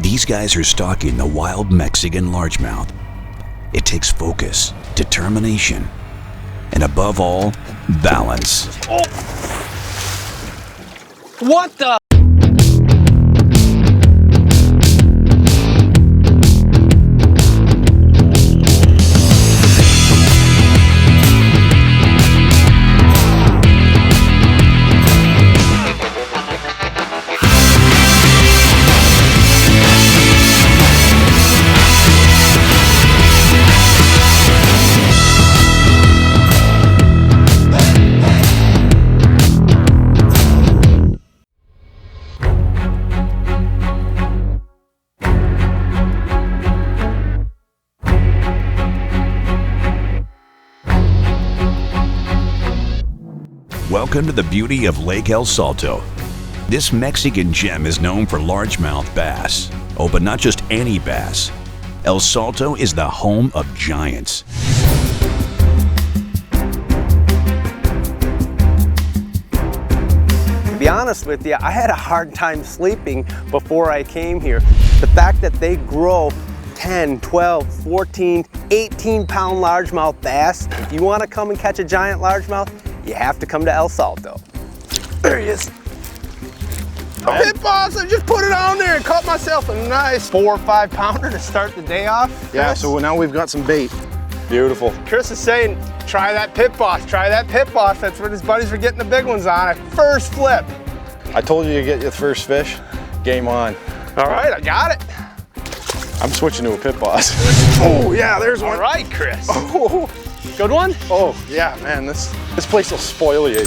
These guys are stalking the wild Mexican largemouth. It takes focus, determination, and above all, balance. Oh. What the? Welcome to the beauty of Lake El Salto. This Mexican gem is known for largemouth bass. Oh, but not just any bass. El Salto is the home of giants. To be honest with you, I had a hard time sleeping before I came here. The fact that they grow 10, 12, 14, 18-pound largemouth bass, if you want to come and catch a giant largemouth, you have to come to El Salto. There he is. A pit boss, I just put it on there and caught myself a nice 4 or 5 pounder to start the day off. Yeah, so now we've got some bait. Beautiful. Chris is saying, try that pit boss, try that pit boss. That's what his buddies were getting the big ones on at first flip. I told you to get your first fish. Game on. All right, I got it. I'm switching to a pit boss. Oh yeah, there's one. All right, Chris. Oh. Good one? Oh yeah, man, this place will spoil you.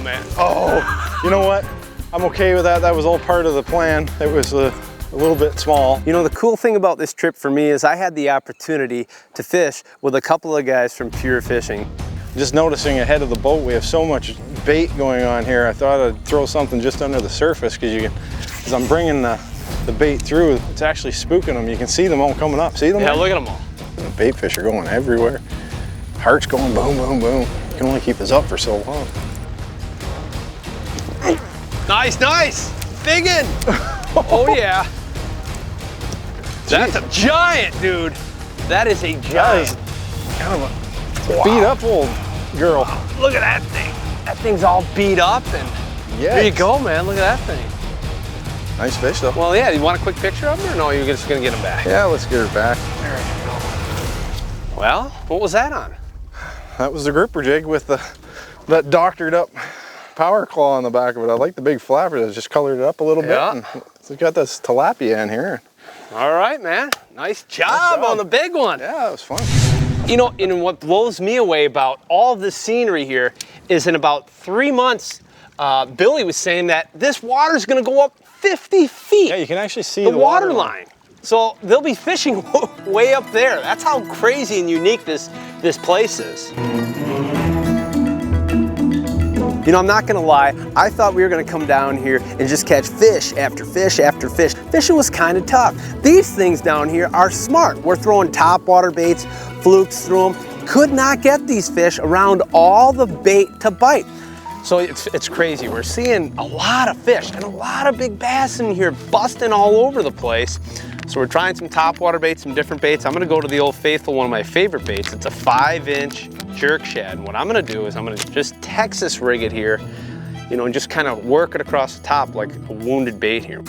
Man. Oh, you know what? I'm okay with that. That was all part of the plan. It was a little bit small. You know, the cool thing about this trip for me is I had the opportunity to fish with a couple of guys from Pure Fishing. Just noticing ahead of the boat, we have so much bait going on here. I thought I'd throw something just under the surface because I'm bringing the bait through. It's actually spooking them. You can see them all coming up. See them? Yeah, look at them all. The bait fish are going everywhere. Heart's going boom, boom, boom. You can only keep this up for so long. Nice, nice. Big one. Oh yeah. That's a giant, dude. That is a giant. That is kind of a beat up old girl. Look at that thing. That thing's all beat up and there you go, man. Look at that thing. Nice fish though. Well, yeah, you want a quick picture of him or no, you're just gonna get him back? Yeah, let's get her back. There you go. Well, what was that on? That was the grouper jig with that doctored up power claw on the back of it. I like the big flapper that just colored it up a little bit. And it's got this tilapia in here. All right, man. Nice job on the big one. Yeah, that was fun. You know, and what blows me away about all of the scenery here is in about 3 months, Billy was saying that this water's gonna go up 50 feet. Yeah, you can actually see the water line. So they'll be fishing way up there. That's how crazy and unique this place is. You know, I'm not gonna lie, I thought we were gonna come down here and just catch fish after fish after fish. Fishing was kind of tough. These things down here are smart. We're throwing topwater baits, flukes through them. Could not get these fish around all the bait to bite. So it's crazy. We're seeing a lot of fish and a lot of big bass in here busting all over the place. So we're trying some topwater baits, some different baits. I'm gonna go to the Old Faithful, one of my favorite baits. It's a 5-inch jerk shad. And what I'm gonna do is I'm gonna just Texas rig it here, you know, and just kind of work it across the top like a wounded bait here.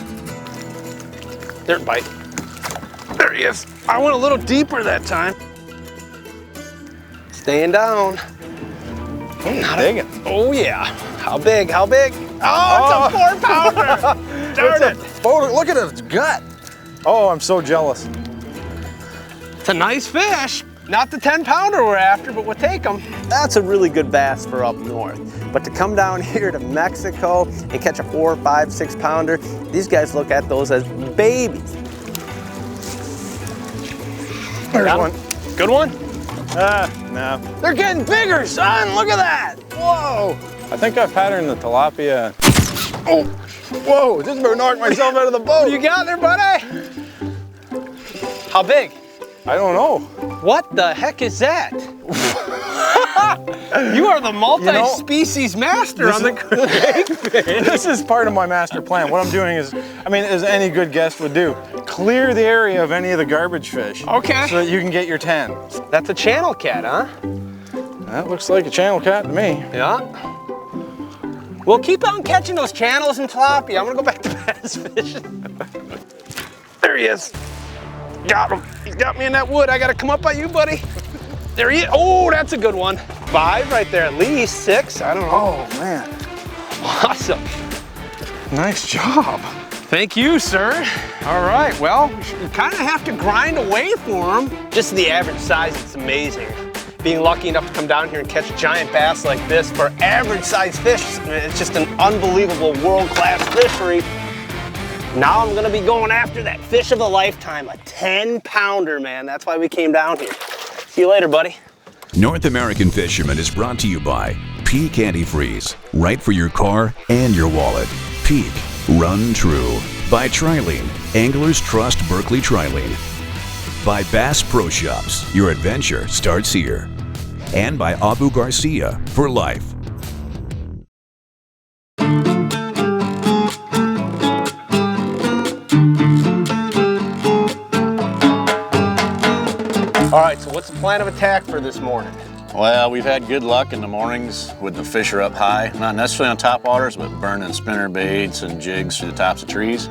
There, bite. There he is. I went a little deeper that time. Staying down. Oh yeah. How big? How big? Oh, it's a 4-pounder. Darn it. Oh, look at its gut. Oh, I'm so jealous. It's a nice fish. Not the 10-pounder we're after, but we'll take them. That's a really good bass for up north. But to come down here to Mexico and catch a 4, 5, 6-pounder, these guys look at those as babies. There's one. Good one? No. They're getting bigger, son. Look at that. Whoa. I think I patterned the tilapia. Oh, whoa, just about knocked myself out of the boat. You got there, buddy? How big? I don't know. What the heck is that? You are the multi-species master on the crankbait. This is part of my master plan. What I'm doing is, I mean, as any good guest would do, clear the area of any of the garbage fish. Okay. So that you can get your 10. That's a channel cat, huh? That looks like a channel cat to me. Yeah. We'll keep on catching those channels and tilapia. I'm gonna go back to bass fishing. There he is. Got him. He's got me in that wood. I gotta come up by you, buddy. There he is. Oh, that's a good one. 5 right there, at least 6. I don't know. Oh, man. Awesome. Nice job. Thank you, sir. All right, well, we kind of have to grind away for them. Just the average size, it's amazing. Being lucky enough to come down here and catch giant bass like this for average size fish, it's just an unbelievable world-class fishery. Now I'm gonna be going after that fish of a lifetime, a 10-pounder, man. That's why we came down here. See you later, buddy. North American Fisherman is brought to you by Peak Antifreeze, right for your car and your wallet. Peak, run true. By Trilene, anglers trust Berkley Trilene. By Bass Pro Shops, your adventure starts here. And by Abu Garcia, for life. All right, so what's the plan of attack for this morning? Well, we've had good luck in the mornings with the fish are up high, not necessarily on top waters, but burning spinner baits and jigs through the tops of trees.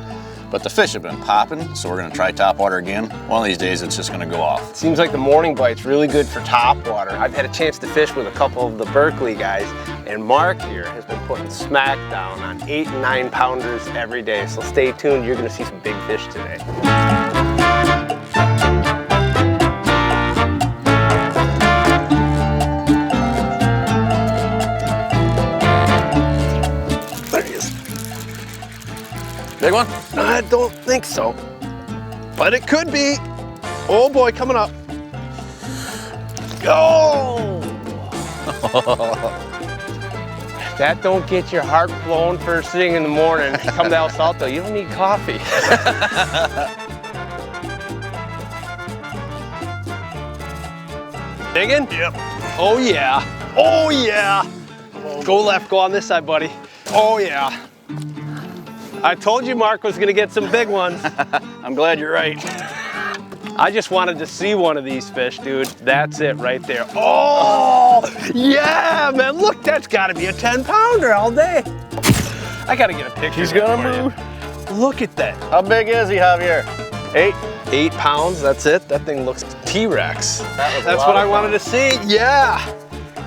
But the fish have been popping, so we're gonna try top water again. One of these days it's just gonna go off. Seems like the morning bite's really good for top water. I've had a chance to fish with a couple of the Berkley guys, and Mark here has been putting smack down on 8 and 9 pounders every day. So stay tuned, you're gonna see some big fish today. Big one? I don't think so, but it could be. Oh boy, coming up. Go! That don't get your heart flowing first thing in the morning. Come to El Salto, you don't need coffee. Digging? Yep. Oh yeah. Oh yeah. Go left, go on this side, buddy. Oh yeah. I told you Mark was gonna get some big ones. I'm glad you're right. I just wanted to see one of these fish, dude. That's it right there. Oh, yeah, man, look, that's gotta be a 10-pounder all day. I gotta get a picture. He's gonna move. Look at that. How big is he, Javier? 8? 8 pounds, that's it. That thing looks T-Rex. That's lot what I of wanted to see, yeah.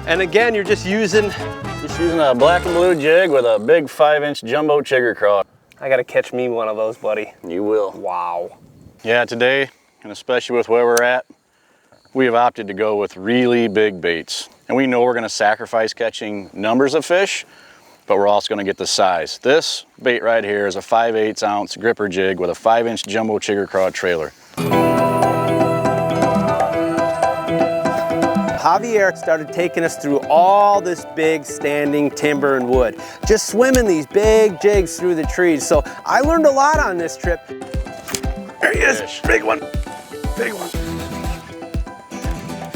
And again, you're just using a black and blue jig with a big 5-inch jumbo chigger craw. I gotta catch me one of those, buddy. You will. Wow. Yeah, today, and especially with where we're at, we have opted to go with really big baits. And we know we're gonna sacrifice catching numbers of fish, but we're also gonna get the size. This bait right here is a 5/8 ounce gripper jig with a 5-inch jumbo chigger craw trailer. Javier started taking us through all this big standing timber and wood, just swimming these big jigs through the trees. So I learned a lot on this trip. There he is, big one, big one.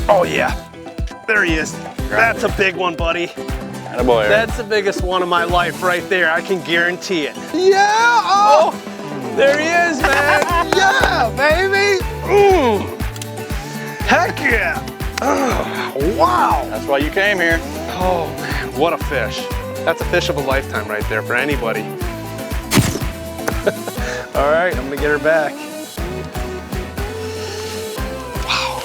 Oh yeah, there he is. That's a big one, buddy. Attaboy. That's the biggest one of my life right there, I can guarantee it. Yeah, oh, there he is, man. Yeah, baby. Heck yeah. Oh, wow. That's why you came here. Oh man, what a fish. That's a fish of a lifetime right there for anybody. All right, I'm gonna get her back. Wow.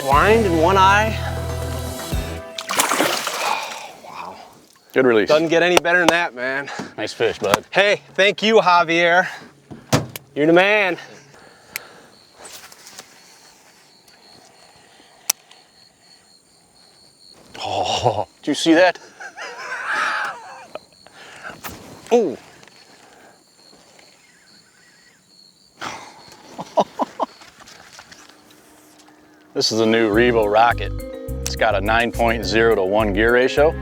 Blind in one eye. Oh, wow. Good release. Doesn't get any better than that, man. Nice fish, bud. Hey, thank you, Javier. You're the man. Oh, did you see that? Ooh. This is a new Revo Rocket. It's got a 9.0 to 1 gear ratio.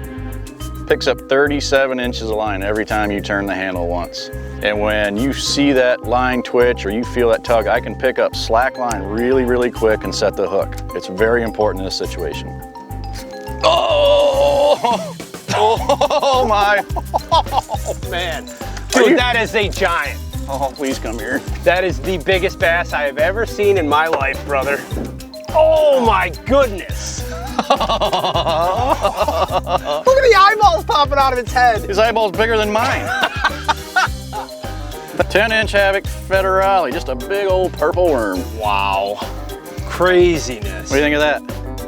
Picks up 37 inches of line every time you turn the handle once. And when you see that line twitch or you feel that tug, I can pick up slack line really, really quick and set the hook. It's very important in this situation. Oh! Oh my. Oh man. Dude, that is a giant. Oh, please come here. That is the biggest bass I have ever seen in my life, brother. Oh my goodness. Look at the eyeballs popping out of its head. His eyeball's bigger than mine. 10-inch havoc federale, just a big old purple worm. Wow. Craziness. What do you think of that?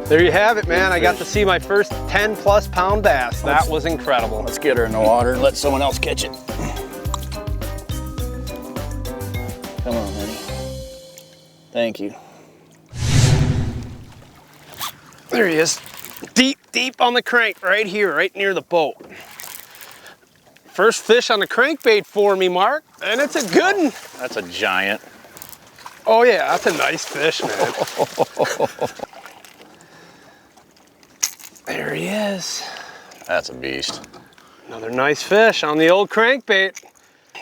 There you have it, man. I got to see my first 10+ pound bass. That was incredible. Let's get her in the water and let someone else catch it. Come on, honey. Thank you. There he is. Deep, deep on the crank, right here, right near the boat. First fish on the crankbait for me, Mark, and it's a good one. That's a giant. Oh yeah, that's a nice fish, man. There he is. That's a beast. Another nice fish on the old crankbait.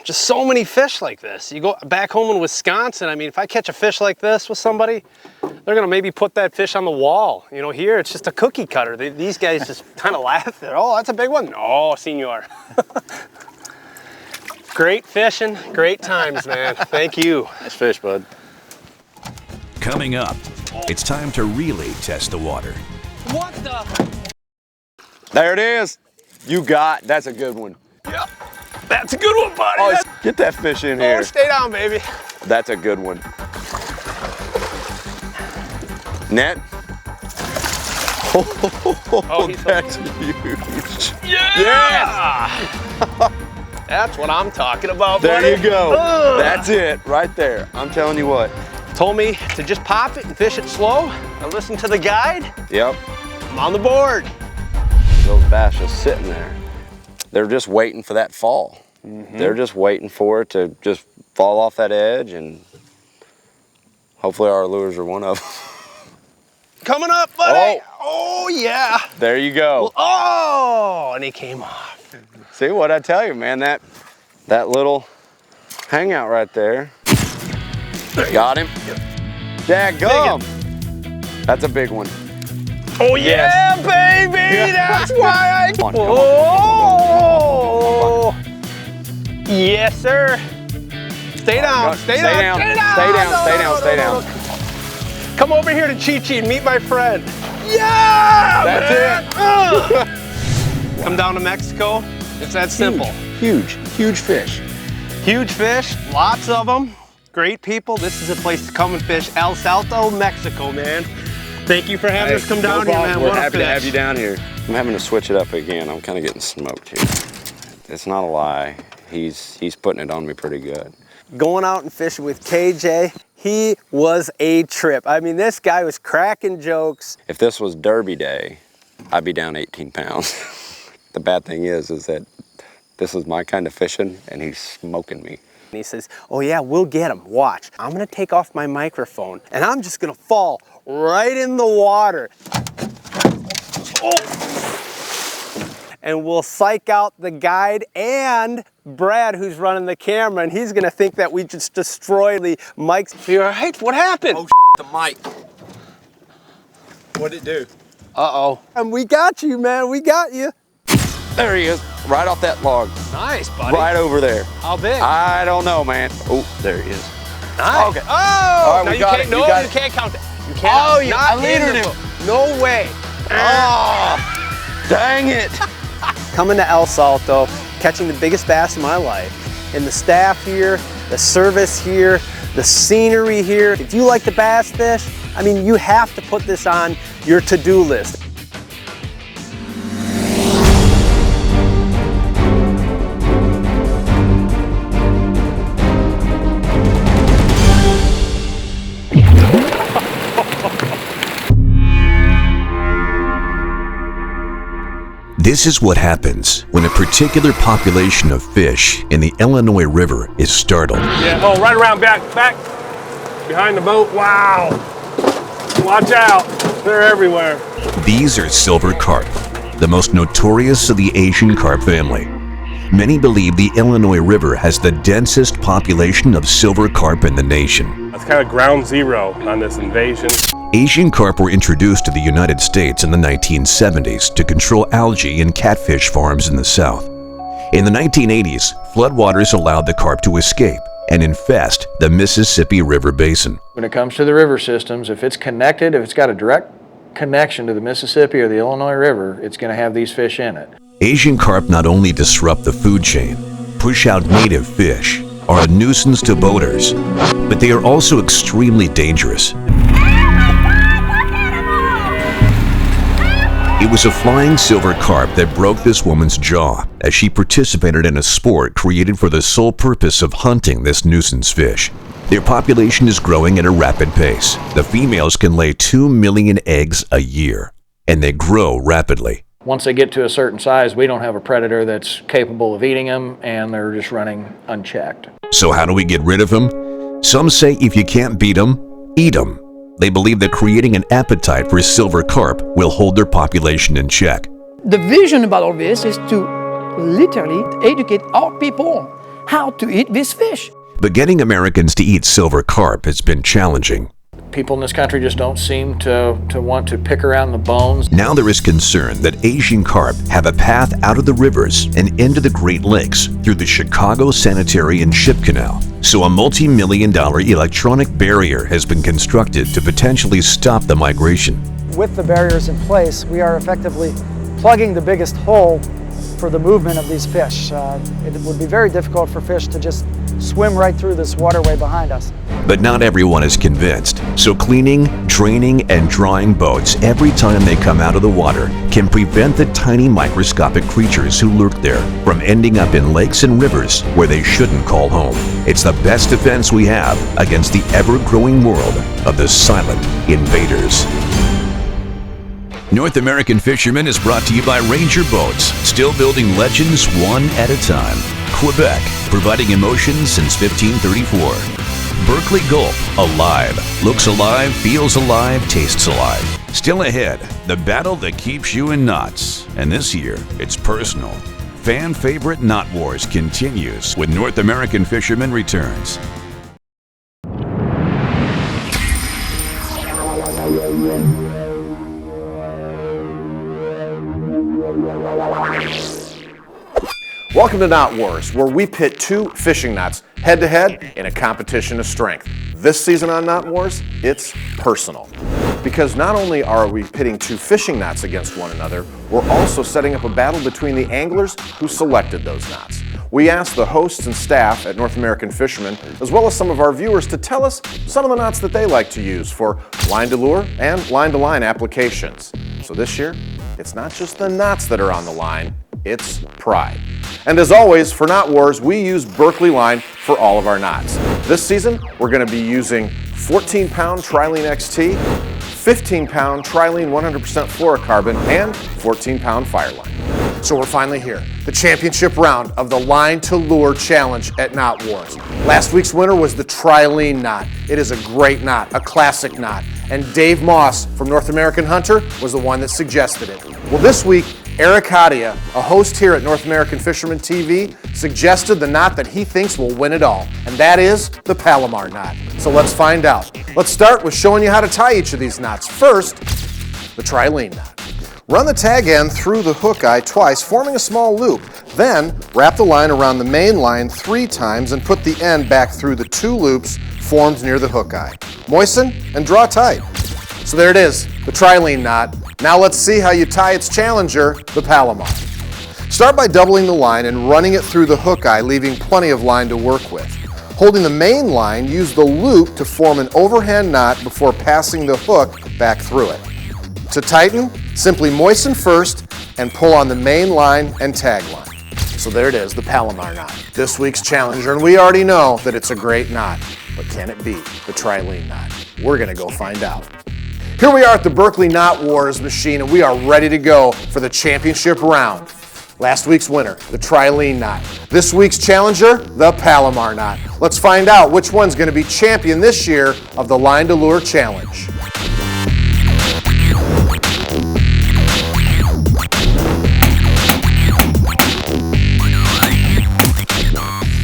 Just so many fish like this. You go back home in Wisconsin, I mean, if I catch a fish like this with somebody, they're gonna maybe put that fish on the wall. You know, here it's just a cookie cutter. These guys just kind of laugh at, oh, that's a big one. Oh, senor. Great fishing, great times, man. Thank you. Nice fish, bud. Coming up, it's time to really test the water. What the? There it is. You got, that's a good one. Yep. That's a good one, buddy. Oh, get that fish in here. Oh, stay down, baby. That's a good one. Net? Oh, he's that's huge. Yeah! Yes! That's what I'm talking about, There buddy. you go. That's it, right there. I'm telling you what. Told me to just pop it and fish it slow. I listened to the guide. Yep. I'm on the board. Those bass just sitting there. They're just waiting for that fall. They're just waiting for it to just fall off that edge, and hopefully our lures are one of them. Coming up, buddy. Oh yeah. There you go. Oh, and he came off. See what I tell you, man, that little hangout right there. Got him. Dadgum. That's a big one. Oh yeah, baby. That's why I. Come on, come on, Oh. Yes, sir. Stay down. Stay down. Stay down. Come over here to Chi-Chi and meet my friend. Yeah! That's it. Come down to Mexico. It's that simple. Huge fish. Huge fish, lots of them. Great people. This is a place to come and fish. El Salto, Mexico, man. Thank you for having us come down here, man. We're happy to have you down here. I'm having to switch it up again. I'm kind of getting smoked here. It's not a lie. He's putting it on me pretty good. Going out and fishing with KJ, he was a trip. I mean, this guy was cracking jokes. If this was Derby Day, I'd be down 18 pounds. The bad thing is that this is my kind of fishing, and he's smoking me. And he says, oh yeah, we'll get him. Watch. I'm gonna take off my microphone, and I'm just gonna fall right in the water. Oh. And we'll psych out the guide and Brad, who's running the camera, and he's gonna think that we just destroyed the mics. You all right? What happened? Oh, the mic. What'd it do? Uh-oh. And we got you, man. We got you. There he is, right off that log. Nice, buddy. Right over there. How big? I don't know, man. Oh, there he is. Nice. Okay. Oh! All right, no, we you got can't, it. no, You got you it. can't count it. You can't. Oh, yeah, Not I leadered in the him. boat. No way. Oh, dang it. Coming to El Salto, catching the biggest bass of my life. And the staff here, the service here, the scenery here. If you like the bass fish, I mean, you have to put this on your to-do list. This is what happens when a particular population of fish in the Illinois River is startled. Yeah, oh, right around back, behind the boat. Wow. Watch out, they're everywhere. These are silver carp, the most notorious of the Asian carp family. Many believe the Illinois River has the densest population of silver carp in the nation. That's kind of ground zero on this invasion. Asian carp were introduced to the United States in the 1970s to control algae in catfish farms in the South. In the 1980s, floodwaters allowed the carp to escape and infest the Mississippi River Basin. When it comes to the river systems, if it's connected, if it's got a direct connection to the Mississippi or the Illinois River, it's going to have these fish in it. Asian carp not only disrupt the food chain, push out native fish, are a nuisance to boaters, but they are also extremely dangerous. It was a flying silver carp that broke this woman's jaw as she participated in a sport created for the sole purpose of hunting this nuisance fish. Their population is growing at a rapid pace. The females can lay 2 million eggs a year, and they grow rapidly. Once they get to a certain size, we don't have a predator that's capable of eating them, and they're just running unchecked. So how do we get rid of them? Some say if you can't beat them, eat them. They believe that creating an appetite for silver carp will hold their population in check. The vision about all this is to literally educate our people how to eat this fish. But getting Americans to eat silver carp has been challenging. People in this country just don't seem to want to pick around the bones. Now there is concern that Asian carp have a path out of the rivers and into the Great Lakes through the Chicago Sanitary and Ship Canal. So a multi-million-dollar electronic barrier has been constructed to potentially stop the migration. With the barriers in place, we are effectively plugging the biggest hole for the movement of these fish. It would be very difficult for fish to just swim right through this waterway behind us. But not everyone is convinced, so cleaning, training, and drying boats every time they come out of the water can prevent the tiny microscopic creatures who lurk there from ending up in lakes and rivers where they shouldn't call home. It's the best defense we have against the ever-growing world of the silent invaders. North American Fisherman is brought to you by Ranger Boats, still building legends one at a time. Quebec, providing emotion since 1534. Berkley Gulp, alive, looks alive, feels alive, tastes alive. Still ahead, the battle that keeps you in knots. And this year, it's personal. Fan favorite Knot Wars continues with North American Fisherman returns. Welcome to Knot Wars, where we pit two fishing knots head-to-head in a competition of strength. This season on Knot Wars, it's personal. Because not only are we pitting two fishing knots against one another, we're also setting up a battle between the anglers who selected those knots. We asked the hosts and staff at North American Fisherman, as well as some of our viewers, to tell us some of the knots that they like to use for line-to-lure and line-to-line applications. So this year, it's not just the knots that are on the line, it's pride. And as always, for Knot Wars, we use Berkley line for all of our knots. This season, we're going to be using 14-pound Trilene XT, 15-pound Trilene 100% fluorocarbon, and 14-pound Fireline. So we're finally here, the championship round of the Line to Lure Challenge at Knot Wars. Last week's winner was the Trilene knot. It is a great knot, a classic knot, and Dave Moss from North American Hunter was the one that suggested it. Well, this week, Eric Haataja, a host here at North American Fisherman TV, suggested the knot that he thinks will win it all, and that is the Palomar knot. So let's find out. Let's start with showing you how to tie each of these knots. First, the Trilene knot. Run the tag end through the hook eye twice, forming a small loop. Then, wrap the line around the main line 3 times and put the end back through the 2 loops formed near the hook eye. Moisten and draw tight. So there it is, the Trilene knot. Now let's see how you tie its challenger, the Palomar. Start by doubling the line and running it through the hook eye, leaving plenty of line to work with. Holding the main line, use the loop to form an overhand knot before passing the hook back through it. To tighten, simply moisten first and pull on the main line and tag line. So there it is, the Palomar knot, this week's challenger, and we already know that it's a great knot. But can it beat the Trilene knot? We're gonna go find out. Here we are at the Berkley Knot Wars machine, and we are ready to go for the championship round. Last week's winner, the Trilene knot. This week's challenger, the Palomar knot. Let's find out which one's going to be champion this year of the Line to Lure Challenge.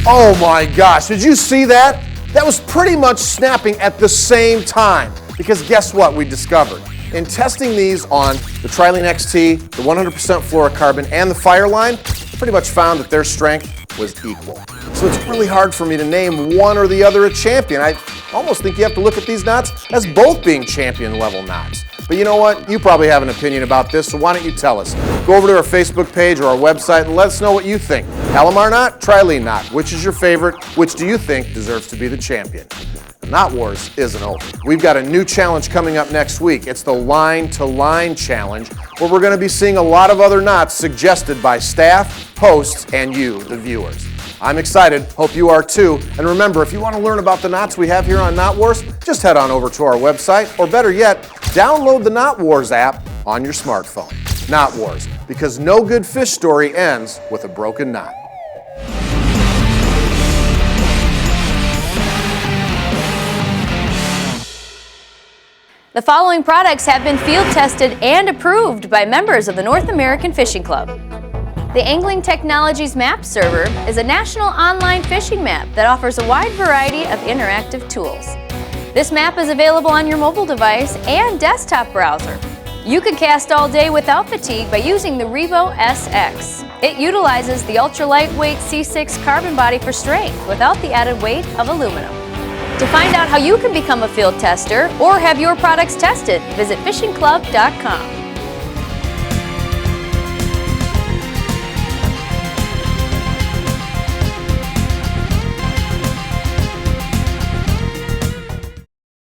Oh my gosh, did you see that? That was pretty much snapping at the same time. Because guess what we discovered? In testing these on the Trilene XT, the 100% fluorocarbon, and the Fireline, we pretty much found that their strength was equal. So it's really hard for me to name one or the other a champion. I almost think you have to look at these knots as both being champion level knots. But you know what? You probably have an opinion about this, so why don't you tell us? Go over to our Facebook page or our website and let us know what you think. Palomar knot, Trilene knot. Which is your favorite? Which do you think deserves to be the champion? The Knot Wars isn't over. We've got a new challenge coming up next week. It's the Line to Line Challenge, where we're going to be seeing a lot of other knots suggested by staff, hosts, and you, the viewers. I'm excited. Hope you are too. And remember, if you want to learn about the knots we have here on Knot Wars, just head on over to our website, or better yet, download the Knot Wars app on your smartphone. Knot Wars, because no good fish story ends with a broken knot. The following products have been field tested and approved by members of the North American Fishing Club. The Angling Technologies Map Server is a national online fishing map that offers a wide variety of interactive tools. This map is available on your mobile device and desktop browser. You can cast all day without fatigue by using the Revo SX. It utilizes the ultra-lightweight C6 carbon body for strength without the added weight of aluminum. To find out how you can become a field tester or have your products tested, visit fishingclub.com.